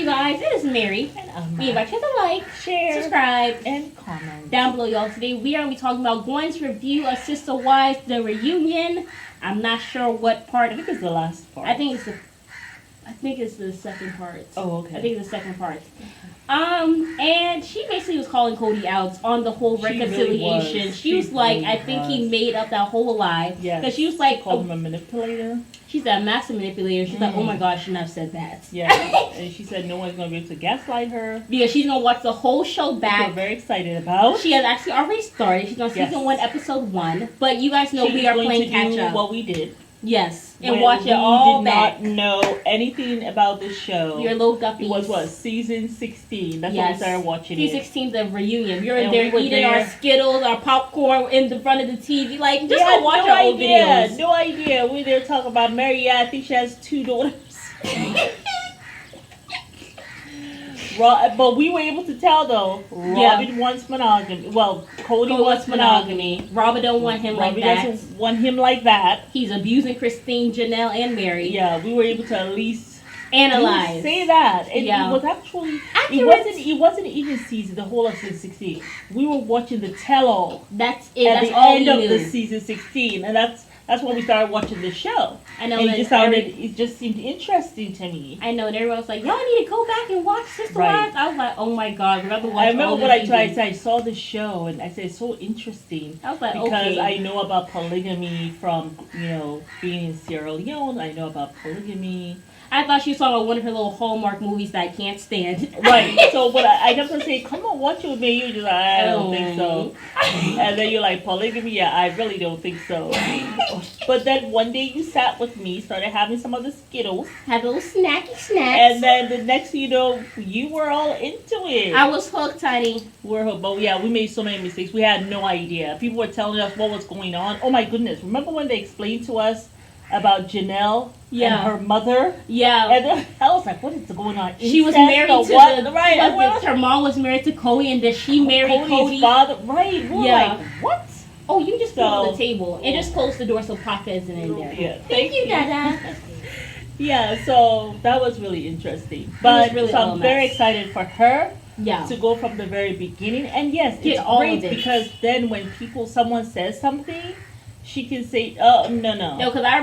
Hey guys, it is Mary. And We invite you to like, share, subscribe, and comment down below, y'all. Today we are going to be talking about Gwen's review of Sister Wives, the reunion. I'm not sure what part. I think it's the last part. I think it's the second part. Oh, okay. I think it's the second part. And she basically was calling Cody out on the whole reconciliation. Really was. She was like, I think he made up that whole lie. Yeah. Because she was like, called him a manipulator. She's that massive manipulator. She's like, oh my gosh, I shouldn't have said that. Yeah. And she said no one's going to be able to gaslight her. Because she's going to watch the whole show back. We're very excited about. She has actually already started. She's on season 1, episode 1. But you guys know we are playing catch up. What we did. Yes. And watch it all back. We did not know anything about this show. You're little guppies. It was what? Season 16. That's when we started watching it. Season 16 the reunion. You're in there eating our Skittles, our popcorn in the front of the TV. Like, just go watch our old videos. No idea. We were there talking about Maryam. I think she has 2 daughters. But we were able to tell though. Robin wants monogamy. Well, Cody wants monogamy. Robin don't want him like that. Robin doesn't want him like that. He's abusing Christine, Janelle, and Mary. Yeah, we were able to at least analyze. Say that. And it was actually accurate. It wasn't even season, the whole of season 16. We were watching the tell-all. That's it. At that's the all end we of knew. the season 16, and that's when we started watching the show. I know. And it just seemed interesting to me. I know, and everyone was like, y'all need to go back and watch Sister Wives. I was like, oh my god, we have to watch. I remember what I tried. I saw the show, and I said it's so interesting. I was like, because I know about polygamy from being in Sierra Leone. I know about polygamy. I thought she saw one of her little Hallmark movies that I can't stand. Right. So, but I kept on saying, come on, watch it with me. You're just like, I don't think so. And then you're like, polygamy? Yeah, I really don't think so. But then one day you sat with me, started having some of the Skittles. Had little snacky snacks. And then the next thing you know, you were all into it. I was hooked, honey. We're hooked. But yeah, we made so many mistakes. We had no idea. People were telling us what was going on. Oh my goodness. Remember when they explained to us about Janelle and her mother? Yeah. And then I was like, what is going on? She was married to what? Right. Her mom was married to Cody, and then she married Cody's father. Right. We were like, what? Oh, you just put it on the table and just close the door so Papa isn't in there. Yeah. Thank you, Dada. Yeah, so that was really interesting. But really I'm very excited for her. Yeah. To go from the very beginning. And yes, Get it's great because then when someone says something, she can say, "Oh no." No, because I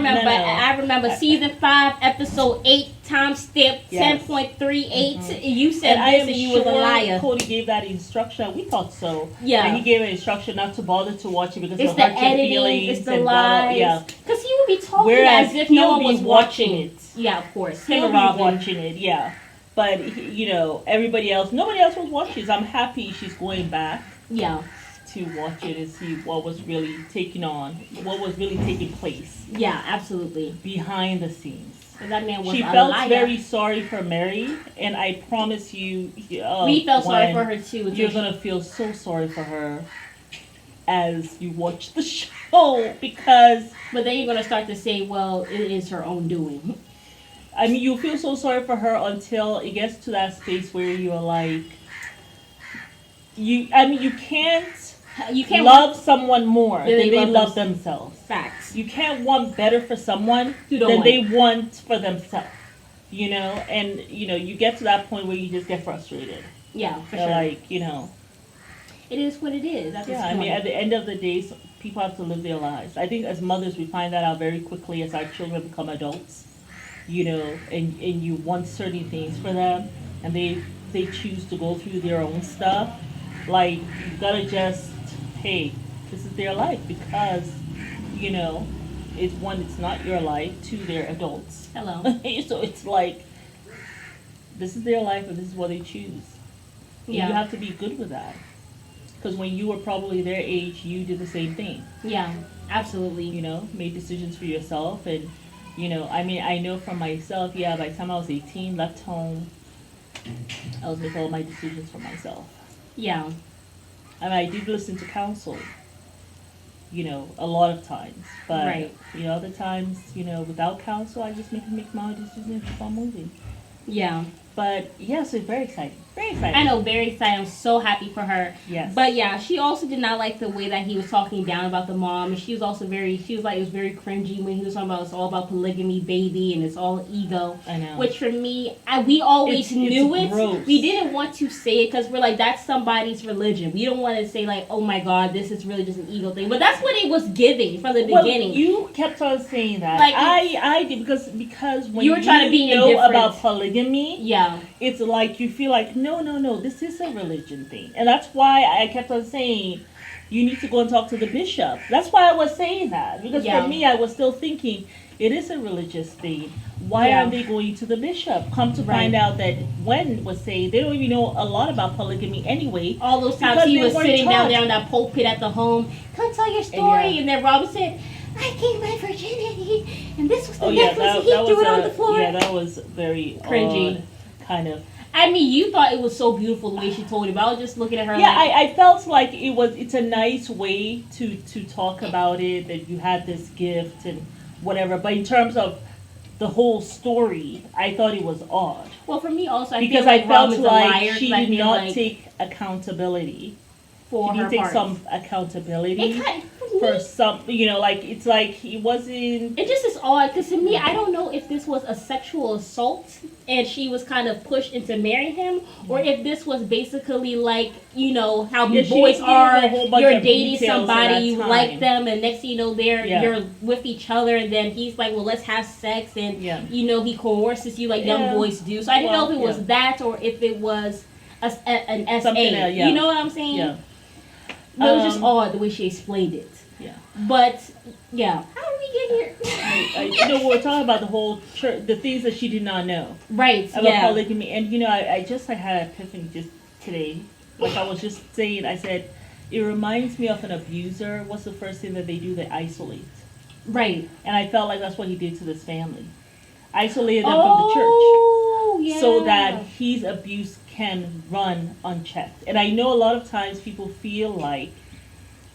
remember season 5, episode 8, timestamp 10.38. You said this, and you was a liar. Cody gave that instruction. We thought so. Yeah, and he gave an instruction not to bother to watch it because it's it'll the hurt your editing, feelings. It's the lies. Yeah, because he would be talking as if no one was watching it. Yeah, of course. He'll be watching it. Yeah, but everybody else, nobody else was watching. So I'm happy she's going back. Yeah. To watch it and see what was really taking place. Yeah, absolutely. Behind the scenes. That man was she felt very sorry for Mary, and I promise you, we felt sorry for her too. You're gonna feel so sorry for her as you watch the show because. But then you're gonna start to say, well, it is her own doing. I mean, you feel so sorry for her until it gets to that space where you're like, you can't love someone more than they love themselves. Facts. You can't want better for someone than they want for themselves. And you get to that point where you just get frustrated. Yeah, for sure. Like, it is what it is. I mean, at the end of the day, people have to live their lives. I think as mothers, we find that out very quickly as our children become adults. And you want certain things for them, and they choose to go through their own stuff. Like, you gotta just, hey, this is their life because, it's not your life. 2, they're adults. Hello. So it's like, this is their life and this is what they choose. Yeah. You have to be good with that. Because when you were probably their age, you did the same thing. Yeah, absolutely. Made decisions for yourself. And, I know for myself, by the time I was 18, left home, I was making all my decisions for myself. Yeah. I did listen to counsel, a lot of times. But, other times, without counsel, I just make my decisions and keep on moving. Yeah. But, yeah, so it's very exciting. Very excited. I know, very excited. I'm so happy for her. Yes. But yeah, she also did not like the way that he was talking down about the mom. And she was also she was like, it was very cringy when he was talking about it's all about polygamy, baby, and it's all ego. I know. Which for me, we always knew it. Gross. We didn't want to say it because we're like, that's somebody's religion. We don't want to say like, oh my God, this is really just an ego thing. But that's what it was giving from the beginning. You kept on saying that. Like, I did because when you were trying to be know indifferent about polygamy, yeah, it's like you feel like no, this is a religion thing, and that's why I kept on saying you need to go and talk to the bishop. That's why I was saying that because for me, I was still thinking it is a religious thing. Why aren't they going to the bishop? Come to find out that Gwen was saying they don't even know a lot about polygamy anyway. All those times he was sitting down there on that pulpit at the home, come tell your story, and then Robin said, I gained my virginity, and this was the necklace, and he threw it on the floor. Yeah, that was very cringy, kind of. I mean, you thought it was so beautiful the way she told it, but I was just looking at her. Yeah, like, I felt like it's a nice way to talk about it, that you had this gift and whatever. But in terms of the whole story, I thought it was odd. Well, for me also, because I felt like she did not take accountability. For she her didn't take part. Some accountability for some, like it's like he wasn't. It just is odd because to me, I don't know if this was a sexual assault and she was kind of pushed into marrying him, or if this was basically like how boys are. You're dating somebody, you like them, and next thing you know, you're with each other, and then he's like, well, let's have sex, and he coerces you like young boys do. So I didn't know if it was that or if it was an SA. Something else, You know what I'm saying? Yeah. But it was just odd the way she explained it. Yeah. But yeah, how did we get here? We're talking about the whole church, the things that she did not know. Right. About polygamy, and I just had an epiphany just today. Like I was just saying, I said, it reminds me of an abuser. What's the first thing that they do? They isolate. Right. And I felt like that's what he did to this family. Isolated them from the church. Yeah. So that his abuse can run unchecked. And I know a lot of times people feel like,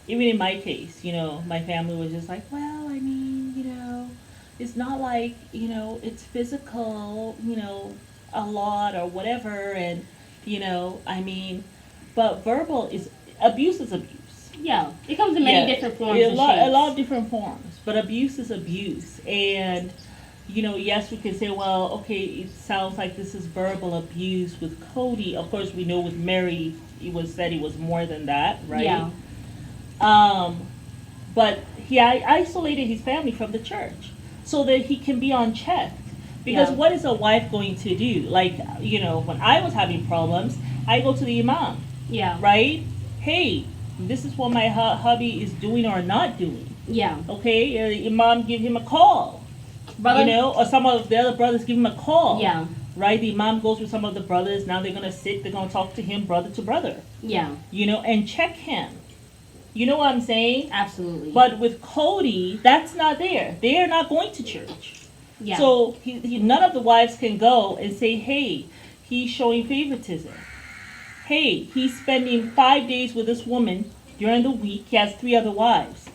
even in my case, my family was just like, well, I mean, it's not like, it's physical, a lot or whatever. And, I mean, but verbal abuse is abuse. Yeah. It comes in many different forms. A lot of different forms. But abuse is abuse. And, yes, we can say, well, okay, it sounds like this is verbal abuse with Cody. Of course, we know with Mary, it was said it was more than that, right? Yeah. But he isolated his family from the church so that he can be unchecked. Because what is a wife going to do? Like, when I was having problems, I go to the imam. Yeah. Right? Hey, this is what my hubby is doing or not doing. Yeah. Okay? Imam give him a call. Brother? Or some of the other brothers give him a call. Yeah. Right? The imam goes with some of the brothers. Now they're going to they're going to talk to him brother to brother. Yeah. And check him. You know what I'm saying? Absolutely. But with Cody, that's not there. They are not going to church. Yeah. So none of the wives can go and say, hey, he's showing favoritism. Hey, he's spending 5 days with this woman during the week. He has 3 other wives.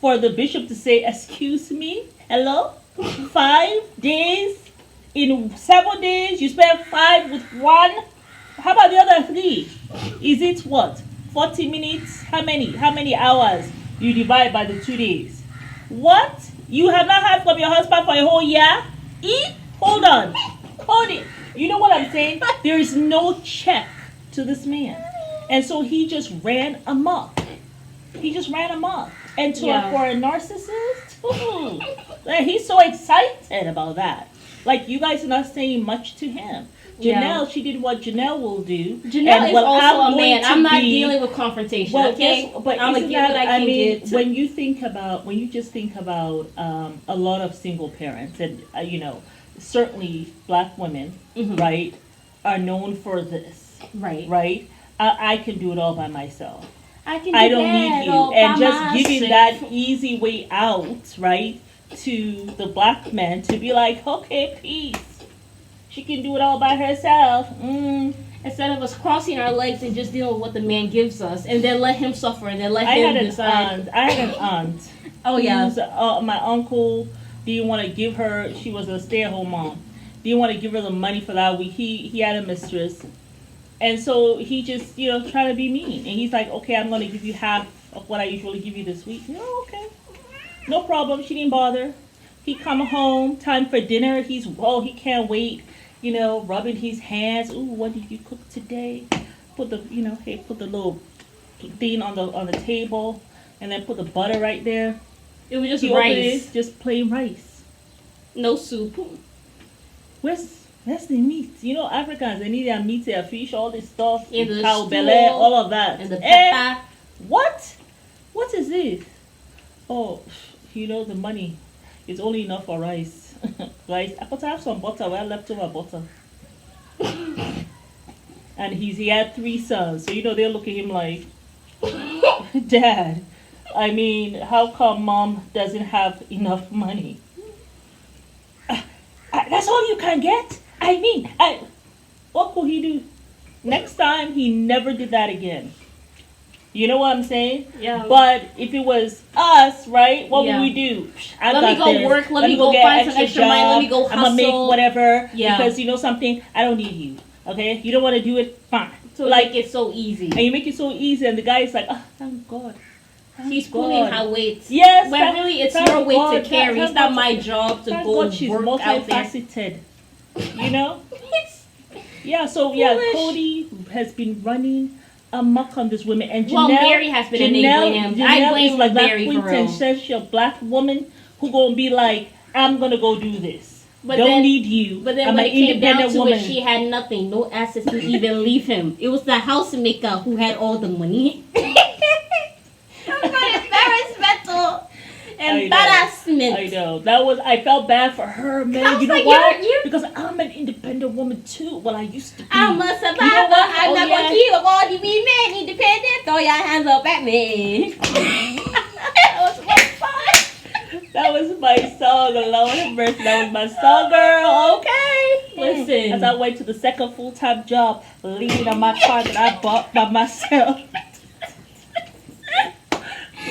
For the bishop to say, excuse me, hello? 5 days? In 7 days, you spend 5 with one? How about the other 3? Is it what? 40 minutes? How many hours you divide by the 2 days? What? You have not had from your husband for a whole year? Hold on. Hold it. You know what I'm saying? There is no check to this man. And so he just ran amok. And for a narcissist, he's so excited about that. Like, you guys are not saying much to him. Janelle, she did what Janelle will do. Janelle is also a man. I'm not dealing with confrontation. Okay, but I'm gonna get what I can get. When you just think about a lot of single parents, and certainly Black women, right, are known for this. Right. I can do it all by myself. I don't need you, and just giving that easy way out, right, to the Black men to be like, okay, peace. She can do it all by herself. Instead of us crossing our legs and just dealing with what the man gives us, and then let him suffer, and then let him decide. I had an aunt. Oh yeah. My uncle didn't want to give her. She was a stay-at-home mom. Didn't want to give her the money for that week. He had a mistress, And so he just, trying to be mean. And he's like, okay, I'm going to give you half of what I usually give you this week. Okay. No problem. She didn't bother. He come home, time for dinner. He can't wait, rubbing his hands. Ooh, what did you cook today? Put the, put the little thing on the table, and then put the butter right there. It was just rice. Just plain rice. No soup. Where's the meat? Africans, they need their meat, their fish, all this stuff. And the cow belly, all of that. And the pepper. What? What is this? Oh, the money. It's only enough for rice. Rice. I could have some butter. Well, leftover butter. And he had 3 sons. So, they look at him like, Dad, I mean, how come Mom doesn't have enough money? That's all you can get? I mean, what could he do? Next time, he never did that again. You know what I'm saying? Yeah. But if it was us, right, what would we do? Let me go work. Let me go find some extra money. Let me go hustle. I'm going to make whatever. Yeah. Because you know something? I don't need you. Okay? You don't want to do it? Fine. So like it's so easy. And you make it so easy, and the guy is like, oh, thank God. She's pulling her weight. Yes. When really it's your weight to carry. It's not my job to go she's work out there. multifaceted. Yeah, so foolish. Cody has been running amok on this woman, and Janelle, Mary has been enabling him. Janelle I blame is like Mary that for real. quintessential black woman who gonna be like, I'm gonna go do this. But don't need you. But then I'm when an it came down independent to woman. it, she had nothing, no assets to even leave him. It was the housemaker who had all the money. Embarrassment. I know. I felt bad for her, man. You know like, why? Because I'm an independent woman too. Well, I used to be. I'm a survivor. I'm not gonna keep all you be men independent. Throw your hands up at me. That was my song. That was my song. Lord have mercy. That was my song, girl. Okay. Listen. As I went to the second full-time job, leaning on my car that I bought by myself.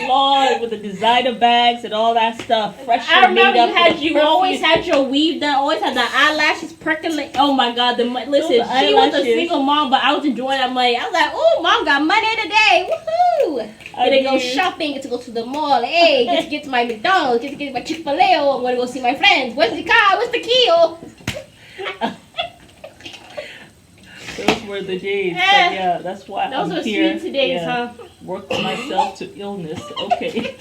Lord, with the designer bags and all that stuff. Fresh. I remember you always had your weave done, always had the eyelashes percolate. Oh my God, listen, she was a single mom, but I was enjoying that money. I was like, oh, Mom got money today. Woohoo! Get to go shopping, get to go to the mall. Hey, get to get to my McDonald's, get to get my Chick-fil-A. Oh, I'm going to go see my friends. Where's the car? Where's the key? Oh. Those were the days. But yeah, that's why those I'm here. Those were sweet days, huh? Worked myself to illness. Okay.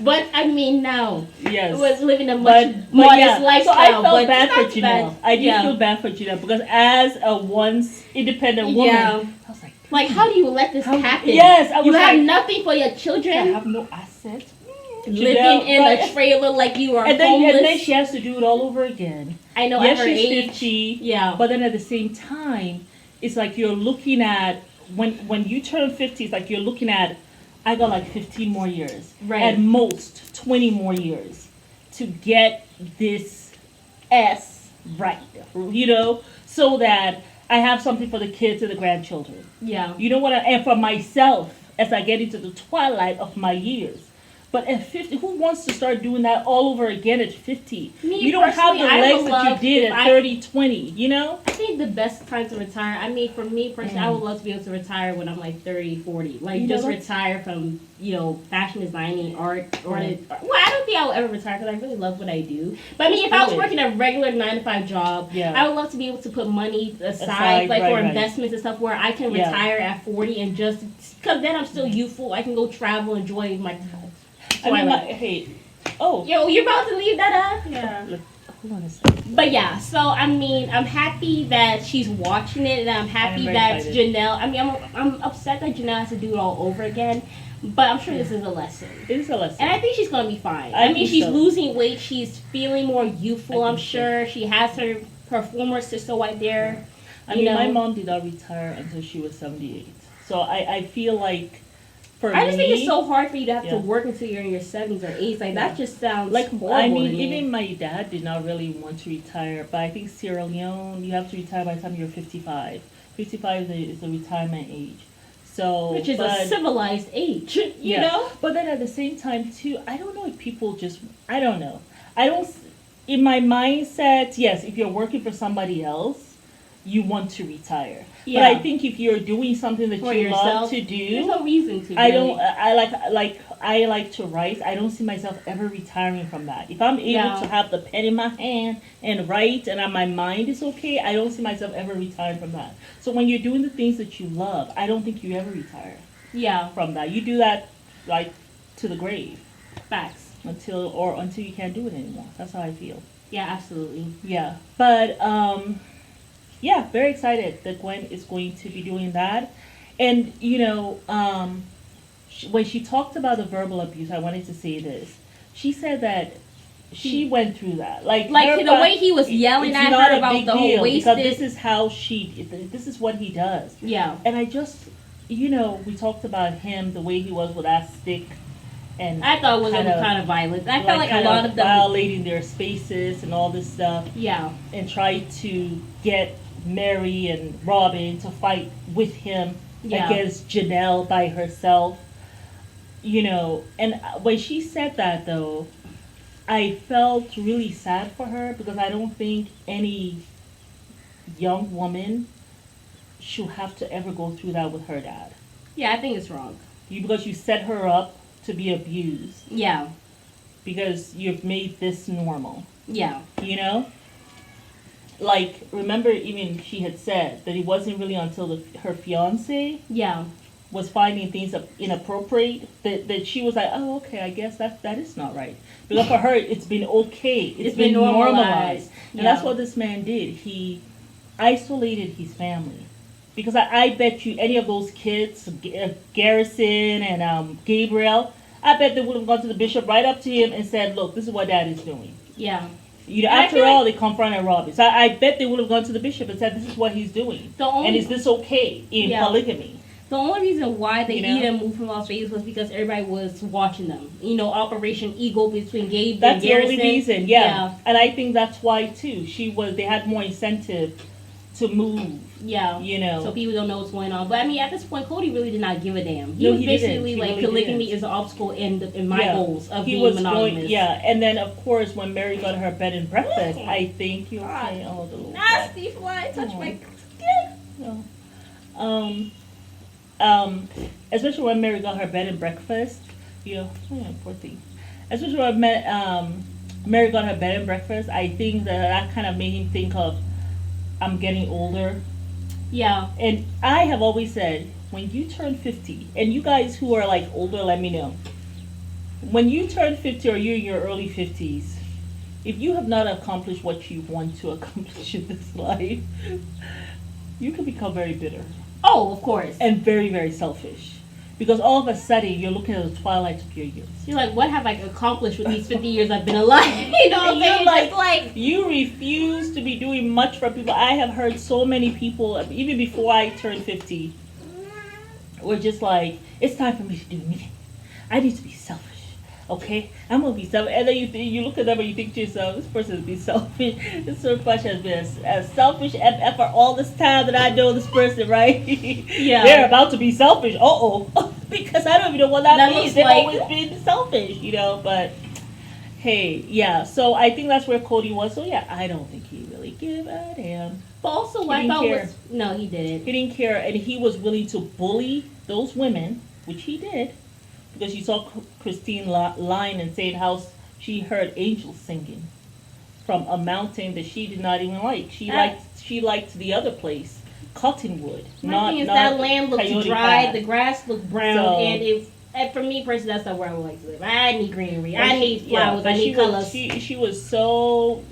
But I mean, now. Yes. It was living a much modest lifestyle. So I felt bad for Janelle. Bad. I did feel bad for Janelle because as a once independent woman, I was like, how do you let this happen? Yes. I was you have nothing for your children. I have no assets. Living in a trailer like you are homeless. And then she has to do it all over again. I know. Yes, at her she's age. 50. Yeah. But then at the same time, it's like you're looking at when you turn 50. It's like you're looking at I got like 15 more years, at most 20 more years to get this S right, so that I have something for the kids and the grandchildren. Yeah. You know what? And for myself as I get into the twilight of my years. But at 50, who wants to start doing that all over again at 50? You don't have the legs that you did at 30, 20, I think the best time to retire, I mean, for me personally, I would love to be able to retire when I'm like 30, 40. Like, just retire from, fashion designing, art, or well, I don't think I will ever retire because I really love what I do. But I mean, if I was working a regular 9-to-5 job, I would love to be able to put money aside for investments and stuff where I can retire at 40 and just, because then I'm still youthful. I can go travel, enjoy my... Yo, you're about to leave that up? Yeah. Hold on a second. But yeah, so I mean, I'm happy that she's watching it, and I'm happy that Janelle. I mean, I'm upset that Janelle has to do it all over again, but I'm sure this is a lesson. It is a lesson, and I think she's gonna be fine. I mean, she's losing weight. She's feeling more youthful. I'm sure she has her former sister right there. I mean, my mom did not retire until she was 78, so I feel like. I just think it's so hard for you to have to work until you're in your 70s or 80s. Like, that just sounds like horrible. I mean, even my dad did not really want to retire, but I think Sierra Leone, you have to retire by the time you're 55. 55 is the retirement age. So, which is a civilized age, you know? But then at the same time, too, I don't know if people just, I don't know. I don't, in my mindset, yes, if you're working for somebody else, you want to retire. Yeah. But I think if you're doing something that For you yourself, love to do, there's no reason to. I really. don't. I like to write. I don't see myself ever retiring from that. If I'm able to have the pen in my hand and write, and my mind is okay, I don't see myself ever retiring from that. So when you're doing the things that you love, I don't think you ever retire. Yeah. From that, you do that like to the grave. Facts. Until you can't do it anymore. That's how I feel. Yeah, absolutely. Yeah, but yeah, very excited that Gwen is going to be doing that, and when she talked about the verbal abuse, I wanted to say this. She said that she went through that, like the way he was yelling at her about the whole wasted. Because this is what he does. Yeah, and I just, we talked about him, the way he was with that stick. And I thought it was kind of violent. I felt like a lot of them violating their spaces and all this stuff. Yeah. And tried to get Mary and Robin to fight with him against Janelle by herself. And when she said that, though, I felt really sad for her because I don't think any young woman should have to ever go through that with her dad. Yeah, I think it's wrong. Because you set her up to be abused. Yeah. Because you've made this normal. Yeah. Like, remember even she had said that it wasn't really until her fiance was finding things inappropriate that she was like, oh, okay, I guess that is not right. Because for her, it's been okay. It's been normalized. And that's what this man did. He isolated his family. Because I bet you any of those kids, Garrison and Gabriel, I bet they would have gone to the bishop right up to him and said, look, this is what dad is doing. Yeah. After all, they confronted Robbie. So I bet they would have gone to the bishop and said, this is what he's doing. And is this okay in polygamy? The only reason why they even moved from Las Vegas was because everybody was watching them. Operation Eagle between Gabe and Garrison. That's the only reason, yeah. And I think that's why, too. They had more incentive to move. Yeah. So people don't know what's going on. But I mean, at this point, Cody really did not give a damn. He was basically like, polygamy is an obstacle in my goals of being monogamous. And then, of course, when Mary got her bed and breakfast, I think you were saying, oh, the little nasty fly touched my skin. Especially when Mary got her bed and breakfast, poor thing. Especially when Mary got her bed and breakfast, I think that kind of made him think of, I'm getting older. Yeah. And I have always said, when you turn 50, and you guys who are like older, let me know. When you turn 50 or you're in your early 50s, if you have not accomplished what you want to accomplish in this life, you can become very bitter. Oh, of course. And very, very selfish. Because all of a sudden, you're looking at the twilight of your years. You're like, what have I accomplished with these 50 years I've been alive? You're like, you refuse to be doing much for people. I have heard so many people, even before I turned 50, were just like, it's time for me to do me. I need to be selfish. Okay? I'm going to be selfish. And then you look at them and you think to yourself, this person is being selfish. This person has been a selfish FF for all this time that I know this person, right? Yeah. They're about to be selfish. Because I don't even know what that means. They've always been selfish, But, hey, yeah. So I think that's where Cody was. So, yeah, I don't think he really gave a damn. But also what I thought was... No, he didn't. He didn't care. And he was willing to bully those women, which he did. Because you saw Christine lying and saying how she heard angels singing from a mountain that she did not even like. She liked the other place, Cottonwood. My thing is that land looked dry, the grass looked brown, and for me personally, that's not where I would like to live. I need greenery, I need flowers, I need colors. She was so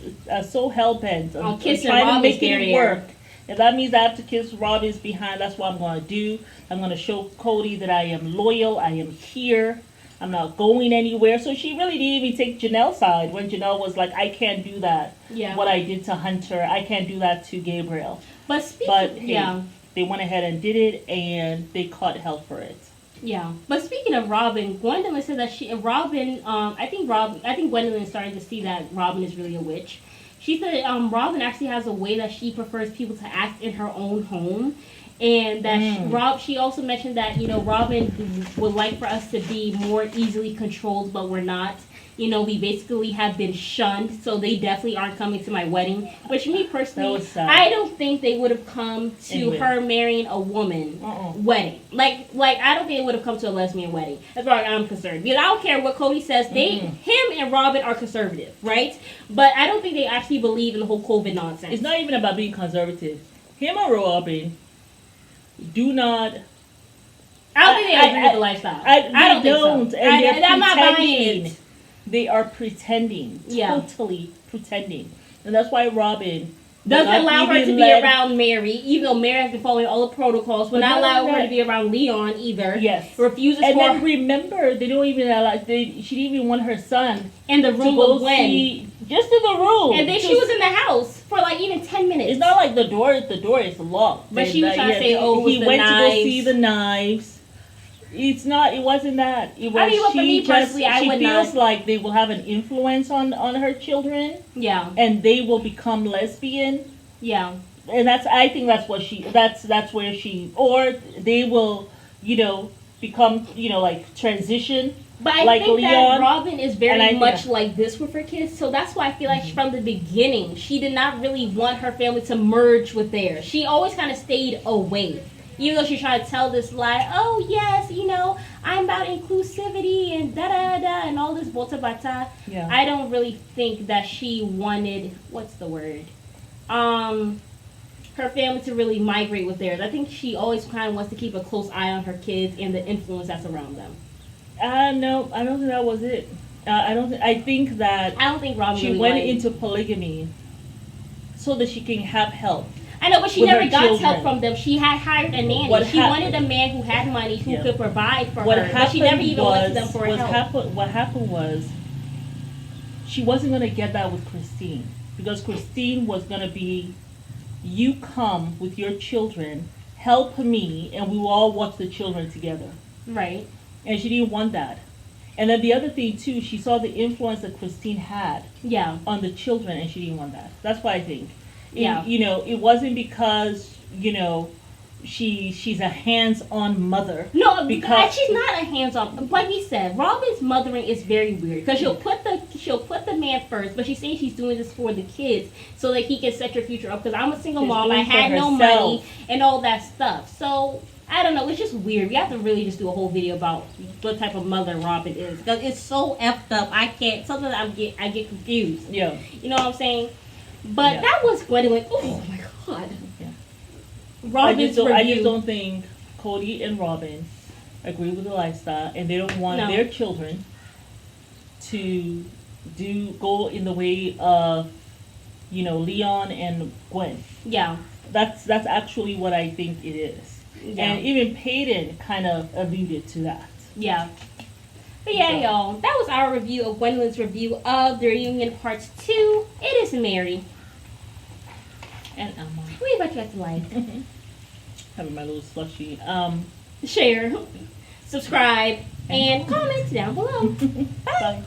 hell bent on kissing trying to make it work. If that means I have to kiss Robin's behind, that's what I'm going to do. I'm going to show Cody that I am loyal. I am here. I'm not going anywhere. So she really didn't even take Janelle's side when Janelle was like, I can't do that. Yeah. What I did to Hunter, I can't do that to Gabriel. But they went ahead and did it, and they caught hell for it. Yeah. But speaking of Robin, Gwendlyn said that I think Gwendlyn is starting to see that Robin is really a witch. She said Robin actually has a way that she prefers people to act in her own home. And that she also mentioned that, Robin would like for us to be more easily controlled, but we're not. You know, we basically have been shunned, so they definitely aren't coming to my wedding. Which me personally, I don't think they would have come to her marrying a woman wedding. Like I don't think they would have come to a lesbian wedding, as far as I'm concerned. Because I don't care what Cody says. Him and Robin are conservative, right? But I don't think they actually believe in the whole COVID nonsense. It's not even about being conservative. Him and Robin do not. I don't think they agree with the lifestyle. I don't think so. And I'm not buying it. They are pretending. Totally pretending. And that's why Robin doesn't allow her to be around Mary, even though Mary has been following all the protocols. Will not allow her to be around Leon either. Yes. Refuses and then remember, they don't even allow, she didn't even want her son in the room with Gwen. Just in the room. And then she was in the house for like even 10 minutes. It's not like the door is locked. But she was trying to say, he went to go see the knives. It wasn't that. It was, for me personally, she feels like they will have an influence on her children. Yeah. And they will become lesbian. Yeah. And I think that's where or they will, become, like transition. But I think Leon, that Robin is very much like this with her kids, so that's why I feel like from the beginning, she did not really want her family to merge with theirs. She always kind of stayed away. Even though she tried to tell this lie, oh yes, I'm about inclusivity and da-da-da and all this bota-bata. Yeah. I don't really think that she wanted, what's the word? Her family to really migrate with theirs. I think she always kind of wants to keep a close eye on her kids and the influence that's around them. No, I don't think that was it. I don't think Robin she really went into polygamy so that she can have help. I know, but she never got help from them. She had hired a nanny. She wanted a man who had money, who could provide for her. But she never even went to them for help. What happened was, she wasn't going to get that with Christine. Because Christine was going to be, you come with your children, help me, and we will all watch the children together. Right. And she didn't want that. And then the other thing, too, she saw the influence that Christine had on the children, and she didn't want that. That's what I think. It wasn't because, she's a hands-on mother. No, because she's not a hands-on. Like we said, Robin's mothering is very weird because she'll put the man first, but she's saying she's doing this for the kids so that he can set your future up. Because I'm a single mom, I had no money and all that stuff. So I don't know. It's just weird. We have to really just do a whole video about what type of mother Robin is because it's so effed up. I can't. Sometimes I get confused. Yeah. You know what I'm saying? But that was Gwendlyn. Oh my God. Yeah. Robin's review. I just don't think Cody and Robin agree with the lifestyle, and they don't want their children to go in the way of, Leon and Gwen. Yeah. That's actually what I think it is. Yeah. And even Peyton kind of alluded to that. Yeah. But yeah, y'all, that was our review of Gwendlyn's review of The Reunion Part 2. It is Mary. And Emma. What about you at the life? Having my little slushy. Share, subscribe, and comment down below. Bye. Bye.